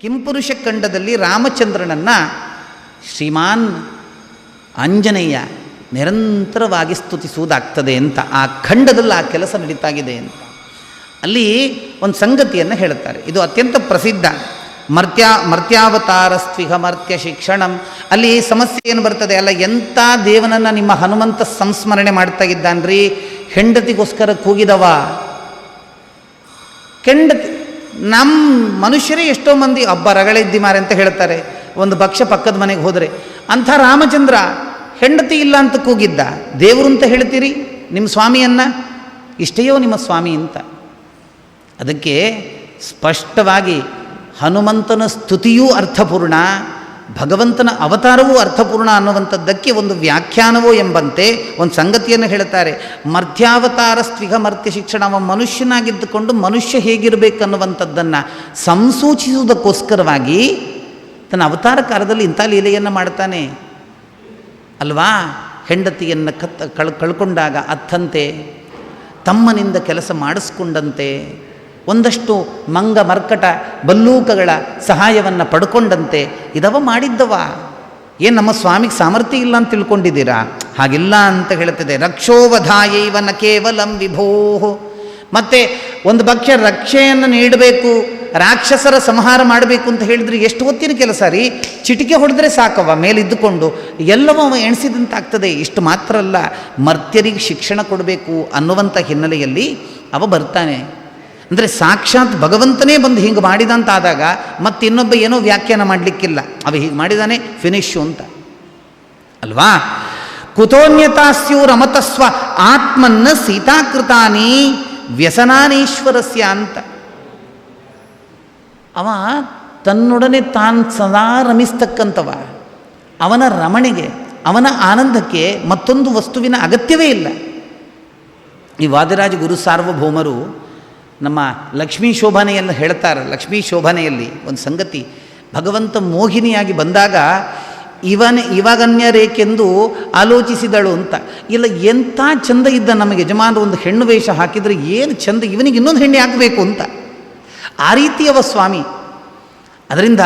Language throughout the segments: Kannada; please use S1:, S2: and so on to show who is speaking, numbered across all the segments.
S1: ಕಿಂಪುರುಷ ಖಂಡದಲ್ಲಿ ರಾಮಚಂದ್ರನನ್ನು ಶ್ರೀಮಾನ್ ಆಂಜನೇಯ ನಿರಂತರವಾಗಿ ಸ್ತುತಿಸುವುದಾಗ್ತದೆ ಅಂತ ಆ ಖಂಡದಲ್ಲಿ ಆ ಕೆಲಸ ನಡೀತಾಗಿದೆ ಅಂತ ಅಲ್ಲಿ ಒಂದು ಸಂಗತಿಯನ್ನು ಹೇಳುತ್ತಾರೆ. ಇದು ಅತ್ಯಂತ ಪ್ರಸಿದ್ಧ. ಮರ್ತ್ಯಾವತಾರಸ್ತ್ವಿಹ ಮರ್ತ್ಯ ಶಿಕ್ಷಣಂ. ಅಲ್ಲಿ ಸಮಸ್ಯೆ ಏನು ಬರ್ತದೆ, ಅಲ್ಲ ಎಂಥ ದೇವನನ್ನು ನಿಮ್ಮ ಹನುಮಂತ ಸಂಸ್ಮರಣೆ ಮಾಡ್ತಾ ಇದ್ದಾನ್ರಿ, ಹೆಂಡತಿಗೋಸ್ಕರ ಕೂಗಿದವ. ಹೆಂಡತಿ ನಮ್ಮ ಮನುಷ್ಯರೇ ಎಷ್ಟೋ ಮಂದಿ ಹಬ್ಬ ರಗಳೆದ್ದಿ ಮಾರೆ ಅಂತ ಹೇಳ್ತಾರೆ ಒಂದು ಭಕ್ಷ ಪಕ್ಕದ ಮನೆಗೆ ಹೋದರೆ. ಅಂಥ ರಾಮಚಂದ್ರ ಹೆಂಡತಿ ಇಲ್ಲ ಅಂತ ಕೂಗಿದ್ದ. ದೇವರು ಅಂತ ಹೇಳ್ತೀರಿ ನಿಮ್ಮ ಸ್ವಾಮಿಯನ್ನು, ಇಷ್ಟೆಯೋ ನಿಮ್ಮ ಸ್ವಾಮಿ ಅಂತ. ಅದಕ್ಕೆ ಸ್ಪಷ್ಟವಾಗಿ ಹನುಮಂತನ ಸ್ತುತಿಯೂ ಅರ್ಥಪೂರ್ಣ, ಭಗವಂತನ ಅವತಾರವೂ ಅರ್ಥಪೂರ್ಣ ಅನ್ನುವಂಥದ್ದಕ್ಕೆ ಒಂದು ವ್ಯಾಖ್ಯಾನವೋ ಎಂಬಂತೆ ಒಂದು ಸಂಗತಿಯನ್ನು ಹೇಳ್ತಾರೆ. ಮರ್ತ್ಯಾವತಾರ ಸ್ತ್ವಿಹ ಮರ್ತ್ಯ ಶಿಕ್ಷಣ. ಅವ ಮನುಷ್ಯನಾಗಿದ್ದುಕೊಂಡು ಮನುಷ್ಯ ಹೇಗಿರಬೇಕನ್ನುವಂಥದ್ದನ್ನು ಸಂಸೂಚಿಸುವುದಕ್ಕೋಸ್ಕರವಾಗಿ ತನ್ನ ಅವತಾರ ಕಾಲದಲ್ಲಿ ಇಂಥ ಲೀಲೆಯನ್ನು ಮಾಡ್ತಾನೆ ಅಲ್ವಾ. ಹೆಂಡತಿಯನ್ನು ಕಳ್ಕೊಂಡಾಗ ಅತ್ತಂತೆ, ತಮ್ಮನಿಂದ ಕೆಲಸ ಮಾಡಿಸ್ಕೊಂಡಂತೆ, ಒಂದಷ್ಟು ಮಂಗ ಮರ್ಕಟ ಬಲ್ಲೂಕಗಳ ಸಹಾಯವನ್ನು ಪಡ್ಕೊಂಡಂತೆ ಇದವ ಮಾಡಿದ್ದವ. ಏನು ನಮ್ಮ ಸ್ವಾಮಿಗೆ ಸಾಮರ್ಥ್ಯ ಇಲ್ಲ ಅಂತ ತಿಳ್ಕೊಂಡಿದ್ದೀರಾ? ಹಾಗಿಲ್ಲ ಅಂತ ಹೇಳ್ತದೆ. ರಕ್ಷೋವಧಾಯೈವ ನ ಕೇವಲಂ ವಿಭೋ. ಮತ್ತು ಒಂದು ಭಕ್ಷ ರಕ್ಷೆಯನ್ನು ನೀಡಬೇಕು, ರಾಕ್ಷಸರ ಸಂಹಾರ ಮಾಡಬೇಕು ಅಂತ ಹೇಳಿದರೆ ಎಷ್ಟು ಹೊತ್ತಿನ ಕೆಲಸ ರೀ. ಚಿಟಿಕೆ ಹೊಡೆದ್ರೆ ಸಾಕವ ಮೇಲಿದ್ದುಕೊಂಡು ಎಲ್ಲವೂ ಎಣಿಸಿದಂತಾಗ್ತದೆ. ಇಷ್ಟು ಮಾತ್ರ ಅಲ್ಲ, ಮರ್ತ್ಯರಿಗೆ ಶಿಕ್ಷಣ ಕೊಡಬೇಕು ಅನ್ನುವಂಥ ಹಿನ್ನೆಲೆಯಲ್ಲಿ ಅವ ಬರ್ತಾನೆ. ಅಂದರೆ ಸಾಕ್ಷಾತ್ ಭಗವಂತನೇ ಬಂದು ಹಿಂಗೆ ಮಾಡಿದಂತಾದಾಗ ಮತ್ತೆ ಇನ್ನೊಬ್ಬ ಏನೋ ವ್ಯಾಖ್ಯಾನ ಮಾಡಲಿಕ್ಕಿಲ್ಲ. ಅವ ಹೀಗೆ ಮಾಡಿದಾನೆ ಫಿನಿಶು ಅಂತ ಅಲ್ವಾ. ಕುತೋನ್ಯತಾಸ್ಯು ರಮತಸ್ವ ಆತ್ಮನ್ನ ಸೀತಾಕೃತಾನಿ ವ್ಯಸನಾನೀಶ್ವರಸ್ಯ ಅಂತ. ಅವ ತನ್ನೊಡನೆ ತಾನು ಸದಾ ರಮಿಸ್ತಕ್ಕಂಥವ. ಅವನ ರಮಣೆಗೆ, ಅವನ ಆನಂದಕ್ಕೆ ಮತ್ತೊಂದು ವಸ್ತುವಿನ ಅಗತ್ಯವೇ ಇಲ್ಲ. ಈ ವಾದಿರಾಜ ಗುರು ಸಾರ್ವಭೌಮರು ನಮ್ಮ ಲಕ್ಷ್ಮೀ ಶೋಭನೆಯನ್ನು ಹೇಳ್ತಾರೆ. ಲಕ್ಷ್ಮೀ ಶೋಭನೆಯಲ್ಲಿ ಒಂದು ಸಂಗತಿ, ಭಗವಂತ ಮೋಹಿನಿಯಾಗಿ ಬಂದಾಗ ಇವಾಗನ್ಯರೇಕೆಂದು ಆಲೋಚಿಸಿದಳು ಅಂತ. ಇಲ್ಲ, ಎಂಥ ಚಂದ ಇದ್ದ ನಮ್ಮ ಯಜಮಾನರು, ಒಂದು ಹೆಣ್ಣು ವೇಷ ಹಾಕಿದರೆ ಏನು ಚಂದ, ಇವನಿಗೆ ಇನ್ನೊಂದು ಹೆಣ್ಣೆ ಹಾಕಬೇಕು ಅಂತ. ಆ ರೀತಿಯವ ಸ್ವಾಮಿ. ಅದರಿಂದ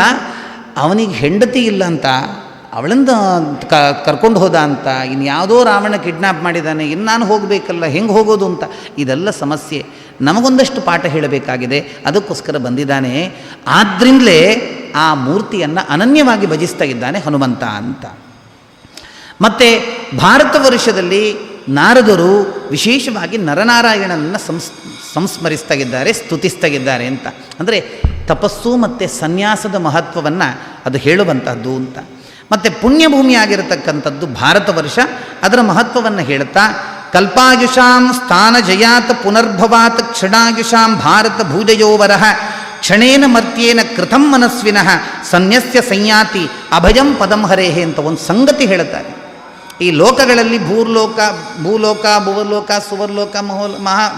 S1: ಅವನಿಗೆ ಹೆಂಡತಿ ಇಲ್ಲ ಅಂತ ಅವಳಿಂದ ಕರ್ಕೊಂಡು ಹೋದ ಅಂತ, ಇನ್ಯಾವುದೋ ರಾವಣ ಕಿಡ್ನಾಪ್ ಮಾಡಿದ್ದಾನೆ, ಇನ್ನು ನಾನು ಹೋಗಬೇಕಲ್ಲ, ಹೆಂಗೆ ಹೋಗೋದು ಅಂತ. ಇದೆಲ್ಲ ಸಮಸ್ಯೆ. ನಮಗೊಂದಷ್ಟು ಪಾಠ ಹೇಳಬೇಕಾಗಿದೆ, ಅದಕ್ಕೋಸ್ಕರ ಬಂದಿದ್ದಾನೆ. ಆದ್ದರಿಂದಲೇ ಆ ಮೂರ್ತಿಯನ್ನು ಅನನ್ಯವಾಗಿ ಭಜಿಸ್ತಾ ಇದ್ದಾನೆ ಹನುಮಂತ ಅಂತ. ಮತ್ತು ಭಾರತ ವರ್ಷದಲ್ಲಿ ನಾರದರು ವಿಶೇಷವಾಗಿ ನರನಾರಾಯಣನನ್ನು ಸಂಸ್ಮರಿಸ್ತಾ ಇದ್ದಾರೆ, ಸ್ತುತಿಸ್ತಾ ಇದ್ದಾರೆ ಅಂತ. ಅಂದರೆ ತಪಸ್ಸು ಮತ್ತು ಸನ್ಯಾಸದ ಮಹತ್ವವನ್ನು ಅದು ಹೇಳುವಂಥದ್ದು ಅಂತ. ಮತ್ತು ಪುಣ್ಯಭೂಮಿಯಾಗಿರತಕ್ಕಂಥದ್ದು ಭಾರತ ವರ್ಷ, ಅದರ ಮಹತ್ವವನ್ನು ಹೇಳುತ್ತಾ ಕಲ್ಪಾಯುಷಾಂ ಸ್ಥಾನ ಜಯಾತ್ ಪುನರ್ಭವಾತ್ ಕ್ಷಣಾಯುಷಾಂ ಭಾರತ ಭೂಜಯೋವರಃ ಕ್ಷಣೇನ ಮರ್ತ್ಯೇನ ಕೃತಂ ಮನಸ್ವಿನಃ ಸನ್ಯಸ್ಯ ಸಂಯಾತಿ ಅಭಯಂ ಪದಂ ಹರೇಹೆ ಅಂತ ಒಂದು ಸಂಗತಿ ಹೇಳುತ್ತಾರೆ. ಈ ಲೋಕಗಳಲ್ಲಿ ಭೂಲೋಕ, ಭುವಲೋಕ, ಸುವರ್ಲೋಕ,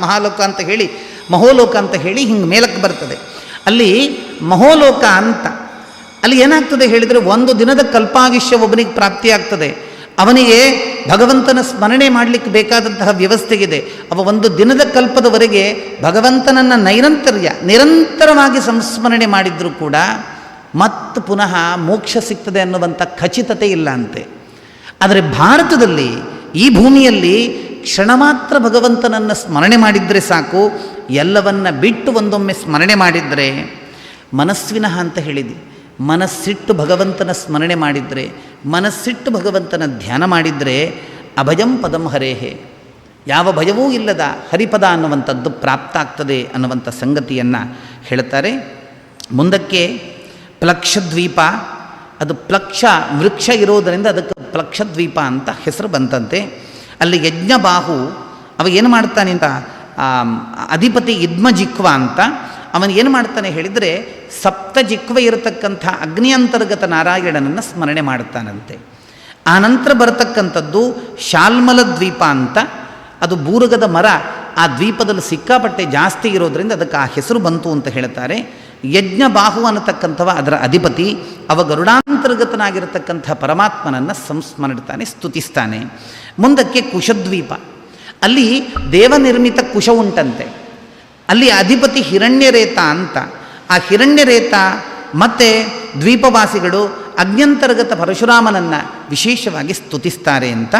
S1: ಮಹಾಲೋಕ ಅಂತ ಹೇಳಿ, ಮಹೋಲೋಕ ಅಂತ ಹೇಳಿ ಹಿಂಗೆ ಮೇಲಕ್ಕೆ ಬರ್ತದೆ. ಅಲ್ಲಿ ಮಹೋಲೋಕ ಅಂತ, ಅಲ್ಲಿ ಏನಾಗ್ತದೆ ಹೇಳಿದರೆ, ಒಂದು ದಿನದ ಕಲ್ಪಾಯುಷ್ಯ ಒಬ್ಬನಿಗೆ ಪ್ರಾಪ್ತಿಯಾಗ್ತದೆ. ಅವನಿಗೆ ಭಗವಂತನ ಸ್ಮರಣೆ ಮಾಡಲಿಕ್ಕೆ ಬೇಕಾದಂತಹ ವ್ಯವಸ್ಥೆಗಿದೆ. ಅವ ಒಂದು ದಿನದ ಕಲ್ಪದವರೆಗೆ ಭಗವಂತನನ್ನು ನಿರಂತರವಾಗಿ ಸಂಸ್ಮರಣೆ ಮಾಡಿದರೂ ಕೂಡ ಮತ್ತೆ ಪುನಃ ಮೋಕ್ಷ ಸಿಗ್ತದೆ ಅನ್ನುವಂಥ ಖಚಿತತೆ ಇಲ್ಲ ಅಂತೆ. ಆದರೆ ಭಾರತದಲ್ಲಿ, ಈ ಭೂಮಿಯಲ್ಲಿ ಕ್ಷಣ ಮಾತ್ರ ಭಗವಂತನನ್ನು ಸ್ಮರಣೆ ಮಾಡಿದರೆ ಸಾಕು. ಎಲ್ಲವನ್ನ ಬಿಟ್ಟು ಒಂದೊಮ್ಮೆ ಸ್ಮರಣೆ ಮಾಡಿದರೆ, ಮನಸ್ವಿನಃ ಅಂತ ಹೇಳಿದೆ, ಮನಸ್ಸಿಟ್ಟು ಭಗವಂತನ ಸ್ಮರಣೆ ಮಾಡಿದರೆ, ಮನಸ್ಸಿಟ್ಟು ಭಗವಂತನ ಧ್ಯಾನ ಮಾಡಿದರೆ ಅಭಯಂ ಪದಂ ಹರೇಹೆ, ಯಾವ ಭಯವೂ ಇಲ್ಲದ ಹರಿಪದ ಅನ್ನುವಂಥದ್ದು ಪ್ರಾಪ್ತ ಆಗ್ತದೆ ಅನ್ನುವಂಥ ಸಂಗತಿಯನ್ನು ಹೇಳ್ತಾರೆ. ಮುಂದಕ್ಕೆ ಪ್ಲಕ್ಷದ್ವೀಪ, ಅದು ಪ್ಲಕ್ಷ ವೃಕ್ಷ ಇರೋದರಿಂದ ಅದಕ್ಕೆ ಪ್ಲಕ್ಷದ್ವೀಪ ಅಂತ ಹೆಸರು ಬಂತಂತೆ. ಅಲ್ಲಿ ಯಜ್ಞಬಾಹು ಅವ ಏನು ಮಾಡ್ತಾನೆ ಅಂತ, ಅಧಿಪತಿ ಇದ್ಮಜಿಕ್ವ ಅಂತ, ಅವನು ಏನು ಮಾಡ್ತಾನೆ ಹೇಳಿದರೆ, ಸಪ್ತ ಜಿಕ್ವ ಇರತಕ್ಕಂಥ ಅಗ್ನಿ ಅಂತರ್ಗತ ನಾರಾಯಣನನ್ನು ಸ್ಮರಣೆ ಮಾಡ್ತಾನಂತೆ. ಆ ನಂತರ ಬರತಕ್ಕಂಥದ್ದು ಶಾಲ್ಮಲ ದ್ವೀಪ ಅಂತ, ಅದು ಬೂರುಗದ ಮರ ಆ ದ್ವೀಪದಲ್ಲಿ ಸಿಕ್ಕಾಪಟ್ಟೆ ಜಾಸ್ತಿ ಇರೋದರಿಂದ ಅದಕ್ಕೆ ಆ ಹೆಸರು ಬಂತು ಅಂತ ಹೇಳ್ತಾರೆ. ಯಜ್ಞಬಾಹು ಅನ್ನತಕ್ಕಂಥವ ಅದರ ಅಧಿಪತಿ. ಅವ ಗರುಡಾಂತರ್ಗತನಾಗಿರತಕ್ಕಂಥ ಪರಮಾತ್ಮನನ್ನು ಸಂಸ್ಮರಿಸ್ತಾನೆ, ಸ್ತುತಿಸ್ತಾನೆ. ಮುಂದಕ್ಕೆ ಕುಶದ್ವೀಪ, ಅಲ್ಲಿ ದೇವನಿರ್ಮಿತ ಕುಶ ಉಂಟಂತೆ. ಅಲ್ಲಿ ಅಧಿಪತಿ ಹಿರಣ್ಯರೇತ ಅಂತ. ಆ ಹಿರಣ್ಯರೇತ ಮತ್ತು ದ್ವೀಪವಾಸಿಗಳು ಅಜ್ಞಂತರ್ಗತ ಪರಶುರಾಮನನ್ನು ವಿಶೇಷವಾಗಿ ಸ್ತುತಿಸ್ತಾರೆ ಅಂತ.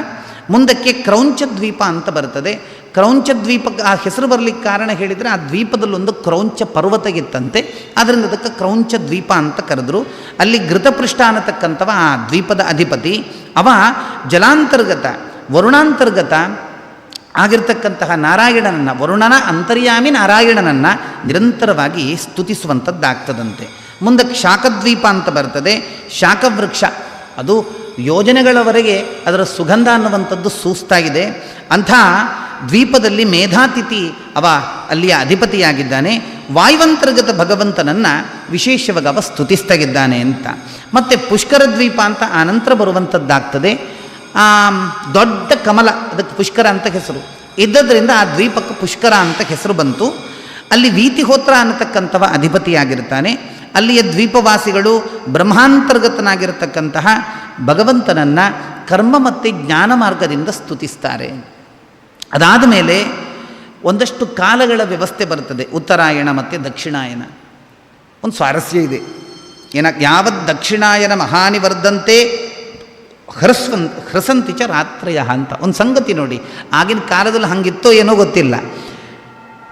S1: ಮುಂದಕ್ಕೆ ಕ್ರೌಂಚ ದ್ವೀಪ ಅಂತ ಬರ್ತದೆ. ಕ್ರೌಂಚ ದ್ವೀಪಕ್ಕೆ ಆ ಹೆಸರು ಬರಲಿಕ್ಕೆ ಕಾರಣ ಹೇಳಿದರೆ ಆ ದ್ವೀಪದಲ್ಲೊಂದು ಕ್ರೌಂಚ ಪರ್ವತ ಇತ್ತಂತೆ, ಆದ್ದರಿಂದ ಅದಕ್ಕೆ ಕ್ರೌಂಚ ದ್ವೀಪ ಅಂತ ಕರೆದ್ರು. ಅಲ್ಲಿ ಘೃತಪೃಷ್ಠ ಅನ್ನತಕ್ಕಂಥವ ಆ ದ್ವೀಪದ ಅಧಿಪತಿ. ಅವ ಜಲಾಂತರ್ಗತ ವರುಣಾಂತರ್ಗತ ಆಗಿರ್ತಕ್ಕಂತಹ ನಾರಾಯಣನನ್ನು, ವರುಣನ ಅಂತರ್ಯಾಮಿ ನಾರಾಯಣನನ್ನು ನಿರಂತರವಾಗಿ ಸ್ತುತಿಸುವಂಥದ್ದಾಗ್ತದಂತೆ. ಮುಂದಕ್ಕೆ ಶಾಖದ್ವೀಪ ಅಂತ ಬರ್ತದೆ. ಶಾಖವೃಕ್ಷ ಅದು ಯೋಜನೆಗಳವರೆಗೆ ಅದರ ಸುಗಂಧ ಅನ್ನುವಂಥದ್ದು ಸೂಸ್ತಾಗಿದೆ. ಅಂಥ ದ್ವೀಪದಲ್ಲಿ ಮೇಧಾತಿಥಿ ಅವ ಅಲ್ಲಿಯ ಅಧಿಪತಿಯಾಗಿದ್ದಾನೆ. ವಾಯುವಂತರ್ಗತ ಭಗವಂತನನ್ನು ವಿಶೇಷವಾಗಿ ಅವ ಸ್ತುತಿಸ್ತಾಗಿದ್ದಾನೆ ಅಂತ. ಮತ್ತು ಪುಷ್ಕರ ದ್ವೀಪ ಅಂತ ಆನಂತರ ಬರುವಂಥದ್ದಾಗ್ತದೆ. ದೊಡ್ಡ ಕಮಲ, ಅದಕ್ಕೆ ಪುಷ್ಕರ ಅಂತ ಹೆಸರು ಇದ್ದದ್ರಿಂದ ಆ ದ್ವೀಪಕ್ಕೆ ಪುಷ್ಕರ ಅಂತ ಹೆಸರು ಬಂತು. ಅಲ್ಲಿ ವೀತಿಹೋತ್ರ ಅನ್ನತಕ್ಕಂಥವ ಅಧಿಪತಿಯಾಗಿರ್ತಾನೆ. ಅಲ್ಲಿಯ ದ್ವೀಪವಾಸಿಗಳು ಬ್ರಹ್ಮಾಂತರ್ಗತನಾಗಿರತಕ್ಕಂತಹ ಭಗವಂತನನ್ನು ಕರ್ಮ ಮತ್ತು ಜ್ಞಾನ ಮಾರ್ಗದಿಂದ ಸ್ತುತಿಸ್ತಾರೆ. ಅದಾದ ಮೇಲೆ ಒಂದಷ್ಟು ಕಾಲಗಳ ವ್ಯವಸ್ಥೆ ಬರ್ತದೆ, ಉತ್ತರಾಯಣ ಮತ್ತು ದಕ್ಷಿಣಾಯನ. ಒಂದು ಸ್ವಾರಸ್ಯ ಇದೆ. ಯಾವತ್ ದಕ್ಷಿಣಾಯನ ಮಹಾನಿವರ್ಧಂತೆ ಹ್ರಸಂತಿ ಚ ರಾತ್ರಯ ಅಂತ ಒಂದು ಸಂಗತಿ ನೋಡಿ. ಆಗಿನ ಕಾಲದಲ್ಲಿ ಹಂಗಿತ್ತೋ ಏನೋ ಗೊತ್ತಿಲ್ಲ.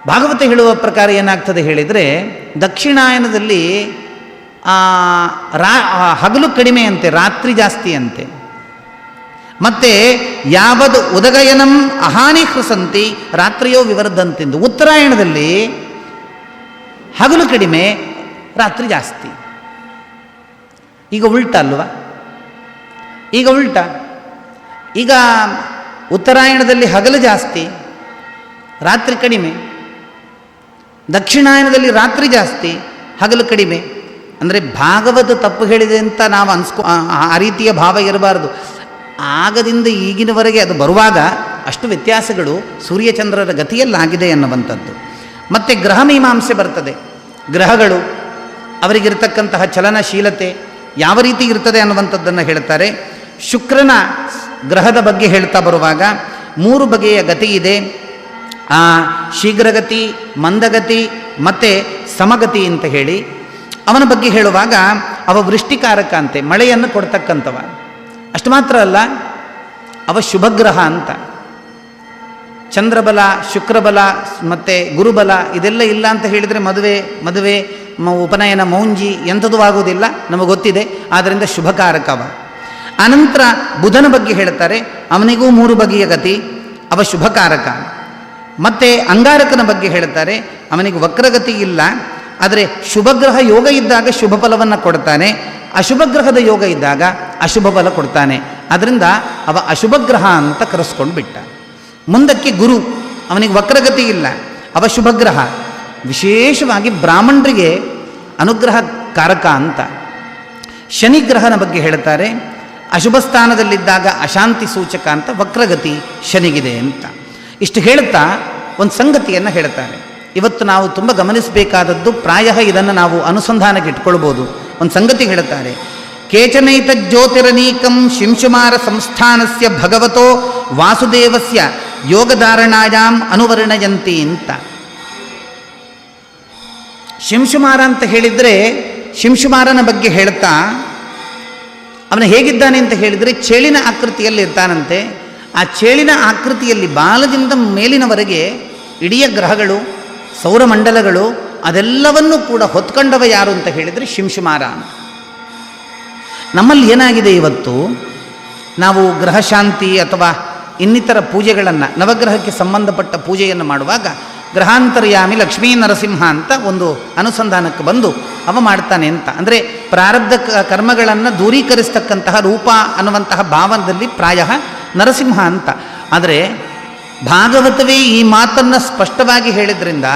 S1: ಭಾಗವತ ಹೇಳುವ ಪ್ರಕಾರ ಏನಾಗ್ತದೆ ಹೇಳಿದರೆ, ದಕ್ಷಿಣಾಯನದಲ್ಲಿ ಹಗಲು ಕಡಿಮೆ ಅಂತೆ, ರಾತ್ರಿ ಜಾಸ್ತಿ ಅಂತೆ. ಮತ್ತು ಯಾವದು ಉದಗಯನಂ ಅಹಾನಿ ಹೃಸಂತಿ ರಾತ್ರಿಯೋ ವಿವರ್ಧಂತೆಂದು. ಉತ್ತರಾಯಣದಲ್ಲಿ ಹಗಲು ಕಡಿಮೆ, ರಾತ್ರಿ ಜಾಸ್ತಿ. ಈಗ ಉಲ್ಟ ಅಲ್ವಾ? ಈಗ ಉಲ್ಟ. ಈಗ ಉತ್ತರಾಯಣದಲ್ಲಿ ಹಗಲು ಜಾಸ್ತಿ, ರಾತ್ರಿ ಕಡಿಮೆ. ದಕ್ಷಿಣಾಯನದಲ್ಲಿ ರಾತ್ರಿ ಜಾಸ್ತಿ, ಹಗಲು ಕಡಿಮೆ. ಅಂದರೆ ಭಾಗವತ ತಪ್ಪು ಹೇಳಿದೆ ಅಂತ ನಾವು ಆ ರೀತಿಯ ಭಾವ ಇರಬಾರ್ದು. ಆಗದಿಂದ ಈಗಿನವರೆಗೆ ಅದು ಬರುವಾಗ ಅಷ್ಟು ವ್ಯತ್ಯಾಸಗಳು ಸೂರ್ಯಚಂದ್ರರ ಗತಿಯಲ್ಲಾಗಿದೆ ಎನ್ನುವಂಥದ್ದು. ಮತ್ತು ಗ್ರಹ ಮೀಮಾಂಸೆ ಬರ್ತದೆ. ಗ್ರಹಗಳು ಅವರಿಗಿರ್ತಕ್ಕಂತಹ ಚಲನಶೀಲತೆ ಯಾವ ರೀತಿ ಇರ್ತದೆ ಅನ್ನುವಂಥದ್ದನ್ನು ಹೇಳ್ತಾರೆ. ಶುಕ್ರನ ಗ್ರಹದ ಬಗ್ಗೆ ಹೇಳ್ತಾ ಬರುವಾಗ 3 ಬಗೆಯ ಗತಿ ಇದೆ. ಶೀಘ್ರಗತಿ, ಮಂದಗತಿ ಮತ್ತು ಸಮಗತಿ ಅಂತ ಹೇಳಿ ಅವನ ಬಗ್ಗೆ ಹೇಳುವಾಗ ಅವ ವೃಷ್ಟಿಕಾರಕ ಅಂತೆ, ಮಳೆಯನ್ನು ಕೊಡ್ತಕ್ಕಂಥವ. ಅಷ್ಟು ಮಾತ್ರ ಅಲ್ಲ, ಅವ ಶುಭಗ್ರಹ ಅಂತ. ಚಂದ್ರಬಲ, ಶುಕ್ರಬಲ ಮತ್ತು ಗುರುಬಲ ಇದೆಲ್ಲ ಇಲ್ಲ ಅಂತ ಹೇಳಿದರೆ ಮದುವೆ ಉಪನಯನ ಮೌಂಜಿ ಎಂಥದ್ದು ಆಗುವುದಿಲ್ಲ, ನಮಗೆ ಗೊತ್ತಿದೆ. ಆದ್ದರಿಂದ ಶುಭಕಾರಕವ. ಅನಂತರ ಬುಧನ ಬಗ್ಗೆ ಹೇಳ್ತಾರೆ, ಅವನಿಗೂ 3 ಬಗೆಯ ಗತಿ, ಅವ ಶುಭಕಾರಕ. ಮತ್ತು ಅಂಗಾರಕನ ಬಗ್ಗೆ ಹೇಳ್ತಾರೆ, ಅವನಿಗೆ ವಕ್ರಗತಿ ಇಲ್ಲ, ಆದರೆ ಶುಭಗ್ರಹ ಯೋಗ ಇದ್ದಾಗ ಶುಭ ಫಲವನ್ನು ಕೊಡ್ತಾನೆ, ಅಶುಭಗ್ರಹದ ಯೋಗ ಇದ್ದಾಗ ಅಶುಭ ಫಲ ಕೊಡ್ತಾನೆ. ಅದರಿಂದ ಅವ ಅಶುಭಗ್ರಹ ಅಂತ ಕರೆಸ್ಕೊಂಡು ಬಿಟ್ಟ. ಮುಂದಕ್ಕೆ ಗುರು, ಅವನಿಗೆ ವಕ್ರಗತಿ ಇಲ್ಲ, ಅವ ಶುಭಗ್ರಹ, ವಿಶೇಷವಾಗಿ ಬ್ರಾಹ್ಮಣರಿಗೆ ಅನುಗ್ರಹ ಕಾರಕ ಅಂತ. ಶನಿಗ್ರಹನ ಬಗ್ಗೆ ಹೇಳ್ತಾರೆ, ಅಶುಭ ಸ್ಥಾನದಲ್ಲಿದ್ದಾಗ ಅಶಾಂತಿ ಸೂಚಕ ಅಂತ, ವಕ್ರಗತಿ ಶನಿಗಿದೆ ಅಂತ. ಇಷ್ಟು ಹೇಳುತ್ತಾ ಒಂದು ಸಂಗತಿಯನ್ನು ಹೇಳ್ತಾರೆ. ಇವತ್ತು ನಾವು ತುಂಬ ಗಮನಿಸಬೇಕಾದದ್ದು, ಪ್ರಾಯ ಇದನ್ನು ನಾವು ಅನುಸಂಧಾನಕ್ಕೆ ಇಟ್ಕೊಳ್ಬೋದು. ಒಂದು ಸಂಗತಿ ಹೇಳುತ್ತಾರೆ, ಕೇಚನೈತ ಜ್ಯೋತಿರನೀಕಂ ಶಿಂಶುಮಾರ ಸಂಸ್ಥಾನಸ್ಯ ಭಗವತೋ ವಾಸುದೇವಸ್ಯ ಯೋಗಧಾರಣಾಯಾಂ ಅನುವರ್ಣಯಂತಿ ಅಂತ. ಶಿಂಶುಮಾರ ಅಂತ ಹೇಳಿದರೆ, ಶಿಂಶುಮಾರನ ಬಗ್ಗೆ ಹೇಳ್ತಾ ಅವನು ಹೇಗಿದ್ದಾನೆ ಅಂತ ಹೇಳಿದರೆ, ಚೇಳಿನ ಆಕೃತಿಯಲ್ಲಿ ಇರ್ತಾನಂತೆ. ಆ ಚೇಳಿನ ಆಕೃತಿಯಲ್ಲಿ ಬಾಲದಿಂದ ಮೇಲಿನವರೆಗೆ ಇಡೀ ಗ್ರಹಗಳು, ಸೌರಮಂಡಲಗಳು ಅದೆಲ್ಲವನ್ನೂ ಕೂಡ ಹೊತ್ಕೊಂಡವ ಯಾರು ಅಂತ ಹೇಳಿದರೆ ಶಿಂಶುಮಾರ ಅಂತ. ನಮ್ಮಲ್ಲಿ ಏನಾಗಿದೆ ಇವತ್ತು, ನಾವು ಗ್ರಹಶಾಂತಿ ಅಥವಾ ಇನ್ನಿತರ ಪೂಜೆಗಳನ್ನು, ನವಗ್ರಹಕ್ಕೆ ಸಂಬಂಧಪಟ್ಟ ಪೂಜೆಯನ್ನು ಮಾಡುವಾಗ ಗ್ರಹಾಂತರ್ಯಾಮಿ ಲಕ್ಷ್ಮೀ ನರಸಿಂಹ ಅಂತ ಒಂದು ಅನುಸಂಧಾನಕ್ಕೆ ಬಂದು ಅವ ಮಾಡ್ತಾನೆ ಅಂತ. ಅಂದರೆ ಪ್ರಾರಬ್ಧ ಕರ್ಮಗಳನ್ನು ದೂರೀಕರಿಸ್ತಕ್ಕಂತಹ ರೂಪ ಅನ್ನುವಂತಹ ಭಾವನದಲ್ಲಿ ಪ್ರಾಯ ನರಸಿಂಹ ಅಂತ. ಆದರೆ ಭಾಗವತವೇ ಈ ಮಾತನ್ನು ಸ್ಪಷ್ಟವಾಗಿ ಹೇಳಿದ್ರಿಂದ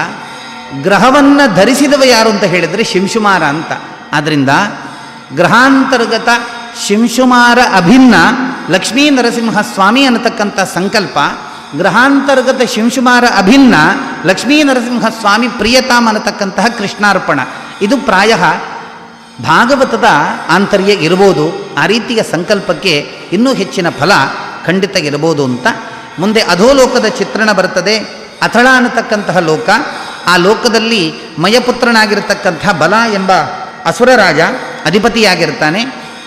S1: ಗ್ರಹವನ್ನು ಧರಿಸಿದವ ಯಾರು ಅಂತ ಹೇಳಿದರೆ ಶಿಂಶುಮಾರ ಅಂತ. ಆದ್ದರಿಂದ ಗ್ರಹಾಂತರ್ಗತ ಶಿಂಶುಮಾರ ಅಭಿನ್ನ ಲಕ್ಷ್ಮೀ ನರಸಿಂಹ ಸ್ವಾಮಿ ಅನ್ನತಕ್ಕಂಥ ಸಂಕಲ್ಪ, ಗ್ರಹಾಂತರ್ಗತ ಶಿಂಶುಮಾರ ಅಭಿನ್ನ ಲಕ್ಷ್ಮೀ ನರಸಿಂಹ ಸ್ವಾಮಿ ಪ್ರಿಯತಾಮ್ ಅನ್ನತಕ್ಕಂತಹ ಕೃಷ್ಣಾರ್ಪಣ. ಇದು ಪ್ರಾಯ ಭಾಗವತದ ಆಂತರ್ಯ ಇರ್ಬೋದು. ಆ ರೀತಿಯ ಸಂಕಲ್ಪಕ್ಕೆ ಇನ್ನೂ ಹೆಚ್ಚಿನ ಫಲ ಖಂಡಿತ ಇರ್ಬೋದು ಅಂತ. ಮುಂದೆ ಅಧೋಲೋಕದ ಚಿತ್ರಣ ಬರ್ತದೆ. ಅಥಳ ಅನ್ನತಕ್ಕಂತಹ ಲೋಕ. ಆ ಲೋಕದಲ್ಲಿ ಮಯಪುತ್ರನಾಗಿರತಕ್ಕಂಥ ಬಲ ಎಂಬ ಅಸುರ ರಾಜ ಅಧಿಪತಿಯಾಗಿರ್ತಾನೆ.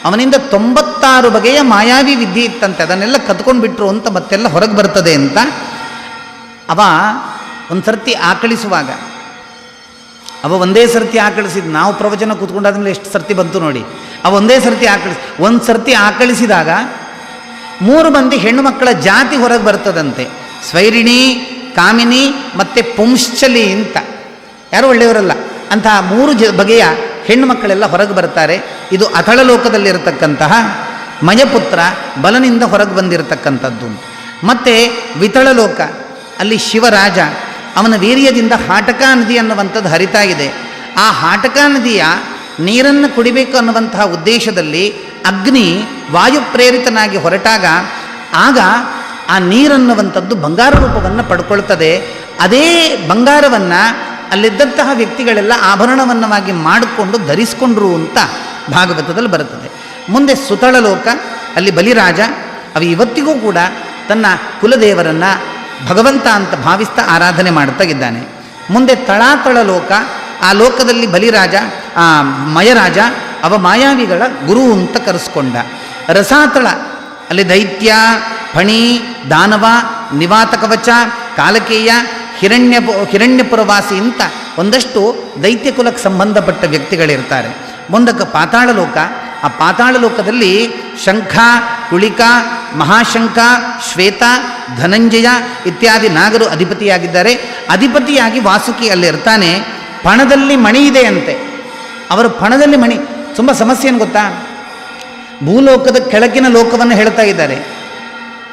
S1: ಅವನಿಂದ 96 ಬಗೆಯ ಮಾಯಾವಿ ವಿದ್ಯೆ ಇತ್ತಂತೆ, ಅದನ್ನೆಲ್ಲ ಕದ್ಕೊಂಡು ಬಿಟ್ರು ಅಂತ ಮತ್ತೆಲ್ಲ ಹೊರಗೆ ಬರ್ತದೆ ಅಂತ. ಅವ ಒಂದು ಸರ್ತಿ ಆಕಳಿಸುವಾಗ, ಅವ ಒಂದೇ ಸರ್ತಿ ಆಕಳಿಸಿದ, ನಾವು ಪ್ರವಚನ ಕೂತ್ಕೊಂಡಾದ್ಮೇಲೆ ಎಷ್ಟು ಸರ್ತಿ ಬಂತು ನೋಡಿ. ಅವ ಒಂದೇ ಸರ್ತಿ ಒಂದು ಸರ್ತಿ ಆಕಳಿಸಿದಾಗ 3 ಮಂದಿ ಹೆಣ್ಣು ಮಕ್ಕಳ ಜಾತಿ ಹೊರಗೆ ಬರ್ತದಂತೆ. ಸ್ವೈರಿಣಿ, ಕಾಮಿನಿ ಮತ್ತು ಪುಂಶ್ಚಲಿ ಅಂತ. ಯಾರು ಒಳ್ಳೆಯವರಲ್ಲ ಅಂತಹ 3 ಬಗೆಯ ಹೆಣ್ಣು ಮಕ್ಕಳೆಲ್ಲ ಹೊರಗೆ ಬರ್ತಾರೆ. ಇದು ಅಥಳ ಲೋಕದಲ್ಲಿರತಕ್ಕಂತಹ ಮಯಪುತ್ರ ಬಲನಿಂದ ಹೊರಗೆ ಬಂದಿರತಕ್ಕಂಥದ್ದು. ಮತ್ತು ವಿತಳ ಲೋಕ, ಅಲ್ಲಿ ಶಿವರಾಜ, ಅವನ ವೀರ್ಯದಿಂದ ಹಾಟಕಾ ನದಿ ಅನ್ನುವಂಥದ್ದು ಹರಿತಾ ಇದೆ. ಆ ಹಾಟಕಾ ನದಿಯ ನೀರನ್ನು ಕುಡಿಬೇಕು ಅನ್ನುವಂತಹ ಉದ್ದೇಶದಲ್ಲಿ ಅಗ್ನಿ ವಾಯು ಪ್ರೇರಿತನಾಗಿ ಹೊರಟಾಗ ಆಗ ಆ ನೀರನ್ನುವಂಥದ್ದು ಬಂಗಾರ ರೂಪವನ್ನು ಪಡ್ಕೊಳ್ತದೆ. ಅದೇ ಬಂಗಾರವನ್ನು ಅಲ್ಲಿದ್ದಂತಹ ವ್ಯಕ್ತಿಗಳೆಲ್ಲ ಆಭರಣವನ್ನವಾಗಿ ಮಾಡಿಕೊಂಡು ಧರಿಸಿಕೊಂಡ್ರು ಅಂತ ಭಾಗವತದಲ್ಲಿ ಬರುತ್ತದೆ. ಮುಂದೆ ಸುತಳ ಲೋಕ, ಅಲ್ಲಿ ಬಲಿರಾಜ, ಅವ ಇವತ್ತಿಗೂ ಕೂಡ ತನ್ನ ಕುಲದೇವರನ್ನು ಭಗವಂತ ಅಂತ ಭಾವಿಸ್ತಾ ಆರಾಧನೆ ಮಾಡ್ತಾ ಇದ್ದಾನೆ. ಮುಂದೆ ತಳಾತಳ ಲೋಕ, ಆ ಲೋಕದಲ್ಲಿ ಬಲಿರಾಜ, ಮಯರಾಜ, ಅವ ಮಾಯಾವಿಗಳ ಗುರು ಅಂತ ಕರೆಸ್ಕೊಂಡ. ರಸಾತಳ, ಅಲ್ಲಿ ದೈತ್ಯ, ಫಣಿ, ದಾನವ, ನಿವಾತ ಕವಚ, ಕಾಲಕೇಯ, ಹಿರಣ್ಯಪುರವಾಸಿ ಅಂತ ಒಂದಷ್ಟು ದೈತ್ಯ ಕುಲಕ್ಕೆ ಸಂಬಂಧಪಟ್ಟ ವ್ಯಕ್ತಿಗಳಿರ್ತಾರೆ. ಮುಂದಕ್ಕೆ ಪಾತಾಳ ಲೋಕ, ಆ ಪಾತಾಳ ಲೋಕದಲ್ಲಿ ಶಂಖ, ಕುಳಿಕ, ಮಹಾಶಂಖ, ಶ್ವೇತ, ಧನಂಜಯ ಇತ್ಯಾದಿ ನಾಗರು ಅಧಿಪತಿಯಾಗಿದ್ದಾರೆ. ಅಧಿಪತಿಯಾಗಿ ವಾಸುಕಿ ಅಲ್ಲಿರ್ತಾನೆ. ಪಣದಲ್ಲಿ ಮಣಿ ಇದೆ ಅಂತೆ. ಅವರ ಪಣದಲ್ಲಿ ಮಣಿ, ತುಂಬ ಸಮಸ್ಯೆ ಏನು ಗೊತ್ತಾ, ಭೂಲೋಕದ ಕೆಳಗಿನ ಲೋಕವನ್ನು ಹೇಳ್ತಾ ಇದ್ದಾರೆ.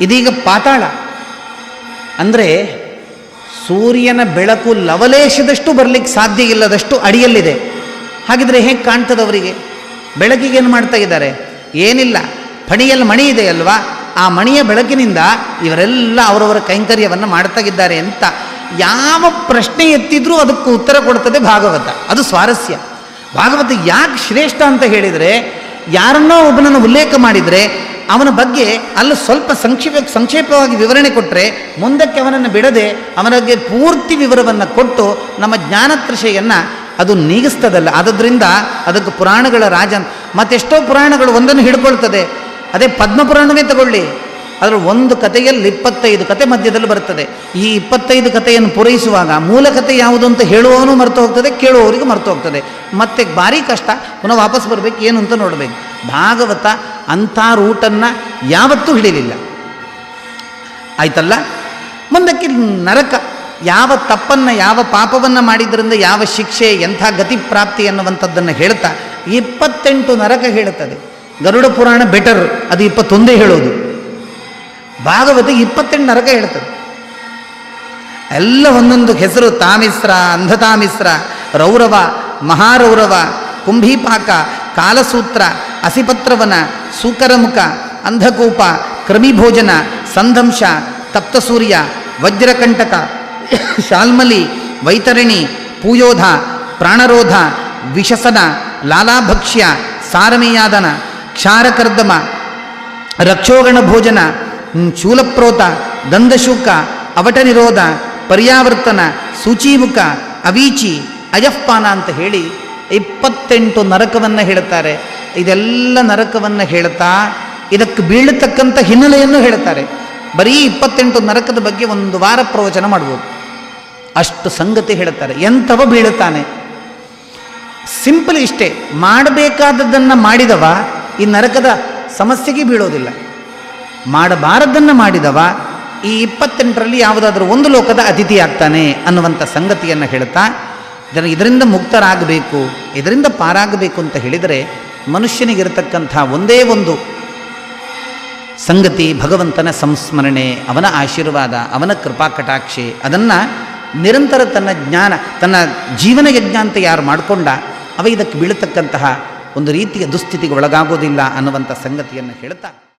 S1: ಇದೀಗ ಪಾತಾಳ ಅಂದರೆ ಸೂರ್ಯನ ಬೆಳಕು ಲವಲೇಶದಷ್ಟು ಬರಲಿಕ್ಕೆ ಸಾಧ್ಯ ಇಲ್ಲದಷ್ಟು ಅಡಿಯಲ್ಲಿದೆ. ಹಾಗಿದ್ರೆ ಹೇಗೆ ಕಾಣ್ತದೆ ಅವರಿಗೆ? ಬೆಳಕಿಗೆ ಏನು ಮಾಡ್ತಾ ಇದ್ದಾರೆ? ಏನಿಲ್ಲ, ಫಣಿಯಲ್ಲಿ ಮಣಿ ಇದೆ ಅಲ್ವಾ, ಆ ಮಣಿಯ ಬೆಳಕಿನಿಂದ ಇವರೆಲ್ಲ ಅವರವರ ಕೈಂಕರ್ಯವನ್ನು ಮಾಡ್ತಾ ಇದ್ದಾರೆ ಅಂತ ಯಾವ ಪ್ರಶ್ನೆ ಎತ್ತಿದ್ರೂ ಅದಕ್ಕೆ ಉತ್ತರ ಕೊಡ್ತದೆ ಭಾಗವತ. ಅದು ಸ್ವಾರಸ್ಯ. ಭಾಗವತ ಯಾಕೆ ಶ್ರೇಷ್ಠ ಅಂತ ಹೇಳಿದರೆ, ಯಾರನ್ನೋ ಒಬ್ಬನನ್ನು ಉಲ್ಲೇಖ ಮಾಡಿದರೆ ಅವನ ಬಗ್ಗೆ ಅಲ್ಲಿ ಸ್ವಲ್ಪ ಸಂಕ್ಷೇಪವಾಗಿ ವಿವರಣೆ ಕೊಟ್ಟರೆ ಮುಂದಕ್ಕೆ ಅವನನ್ನು ಬಿಡದೆ ಅವನಿಗೆ ಪೂರ್ತಿ ವಿವರವನ್ನು ಕೊಟ್ಟು ನಮ್ಮ ಜ್ಞಾನತೃಷೆಯನ್ನು ಅದು ನೀಗಿಸ್ತದಲ್ಲ. ಆದ್ದರಿಂದ ಅದಕ್ಕೆ ಪುರಾಣಗಳ ರಾಜ. ಮತ್ತೆಷ್ಟೋ ಪುರಾಣಗಳು ಒಂದನ್ನು ಹಿಡ್ಕೊಳ್ತದೆ. ಅದೇ ಪದ್ಮಪುರಾಣವೇ ತಗೊಳ್ಳಿ, ಅದರ ಒಂದು ಕಥೆಯಲ್ಲಿ 25 ಕತೆ ಮಧ್ಯದಲ್ಲಿ ಬರ್ತದೆ. ಈ 25 ಕಥೆಯನ್ನು ಪೂರೈಸುವಾಗ ಮೂಲ ಕಥೆ ಯಾವುದು ಅಂತ ಹೇಳುವವನು ಮರೆತು ಹೋಗ್ತದೆ, ಕೇಳುವವರಿಗೂ ಮರೆತು ಹೋಗ್ತದೆ. ಮತ್ತೆ ಭಾರಿ ಕಷ್ಟ, ಪುನಃ ವಾಪಸ್ ಬರಬೇಕು, ಏನು ಅಂತ ನೋಡಬೇಕು. ಭಾಗವತ ಅಂಥ ರೂಟನ್ನು ಯಾವತ್ತೂ ಹಿಡಿಲಿಲ್ಲ. ಆಯ್ತಲ್ಲ. ಮುಂದಕ್ಕೆ ನರಕ, ಯಾವ ತಪ್ಪನ್ನು ಯಾವ ಪಾಪವನ್ನು ಮಾಡಿದ್ರಿಂದ ಯಾವ ಶಿಕ್ಷೆ ಎಂಥ ಗತಿ ಪ್ರಾಪ್ತಿ ಅನ್ನುವಂಥದ್ದನ್ನು ಹೇಳ್ತಾ 28 ನರಕ ಹೇಳುತ್ತದೆ. ಗರುಡ ಪುರಾಣ ಬೆಟರ್, ಅದು 21 ಹೇಳೋದು. ಭಾಗವತ 28 ನರಕ ಹೇಳ್ತದೆ. ಎಲ್ಲ ಒಂದೊಂದು ಹೆಸರು, ತಾಮಿಸ್ರ, ಅಂಧತಾಮಿಸ್ರ, ರೌರವ, ಮಹಾರೌರವ, ಕುಂಭೀಪಾಕ, ಕಾಲಸೂತ್ರ, ಅಸಿಪತ್ರವನ, ಸೂಕರಮುಖ, ಅಂಧಕೂಪ, ಕ್ರಮಿಭೋಜನ, ಸಂದಂಶ, ತಪ್ತಸೂರ್ಯ, ವಜ್ರಕಂಟಕ, ಶಾಲ್ಮಲಿ, ವೈತರಣಿ, ಪೂಯೋಧ, ಪ್ರಾಣರೋಧ, ವಿಶಸನ, ಲಾಲಾಭಕ್ಷ್ಯ, ಸಾರಮೇಯಾದನ, ಕ್ಷಾರಕರ್ದಮ, ರಕ್ಷೋಗಣ ಭೋಜನ, ಶೂಲಪ್ರೋತ, ದಂದಶೂಕ, ಅವಟ ನಿರೋಧ, ಪರ್ಯಾವರ್ತನ, ಸೂಚೀಮುಖ, ಅವೀಚಿ, ಅಜಃಪಾನ ಅಂತ ಹೇಳಿ 28 ನರಕವನ್ನು ಹೇಳ್ತಾರೆ. ಇದೆಲ್ಲ ನರಕವನ್ನು ಹೇಳ್ತಾ ಇದಕ್ಕೆ ಬೀಳತಕ್ಕಂಥ ಹಿನ್ನೆಲೆಯನ್ನು ಹೇಳ್ತಾರೆ. ಬರೀ 28 ನರಕದ ಬಗ್ಗೆ ಒಂದು ವಾರ ಪ್ರವಚನ ಮಾಡ್ಬೋದು, ಅಷ್ಟು ಸಂಗತಿ ಹೇಳ್ತಾರೆ. ಎಂಥವ ಬೀಳುತ್ತಾನೆ? ಸಿಂಪಲ್ ಇಷ್ಟೇ, ಮಾಡಬೇಕಾದದ್ದನ್ನು ಮಾಡಿದವ ಈ ನರಕದ ಸಮಸ್ಯೆಗೆ ಬೀಳೋದಿಲ್ಲ. ಮಾಡಬಾರದನ್ನು ಮಾಡಿದವ ಈ 28ರಲ್ಲಿ ಯಾವುದಾದ್ರೂ ಒಂದು ಲೋಕದ ಅತಿಥಿ ಆಗ್ತಾನೆ ಅನ್ನುವಂಥ ಸಂಗತಿಯನ್ನು ಹೇಳ್ತಾ ಇದರಿಂದ ಮುಕ್ತರಾಗಬೇಕು, ಇದರಿಂದ ಪಾರಾಗಬೇಕು ಅಂತ ಹೇಳಿದರೆ ಮನುಷ್ಯನಿಗಿರತಕ್ಕಂಥ ಒಂದೇ ಒಂದು ಸಂಗತಿ ಭಗವಂತನ ಸಂಸ್ಮರಣೆ, ಅವನ ಆಶೀರ್ವಾದ, ಅವನ ಕೃಪಾ ಕಟಾಕ್ಷೆ. ಅದನ್ನು ನಿರಂತರ ತನ್ನ ಜ್ಞಾನ, ತನ್ನ ಜೀವನ ಯಜ್ಞ ಅಂತ ಯಾರು ಮಾಡಿಕೊಂಡ ಅವ ಇದಕ್ಕೆ ಬೀಳತಕ್ಕಂತಹ ಒಂದು ರೀತಿಯ ದುಸ್ಥಿತಿಗೆ ಒಳಗಾಗೋದಿಲ್ಲ ಅನ್ನುವಂಥ ಸಂಗತಿಯನ್ನು ಹೇಳ್ತಾ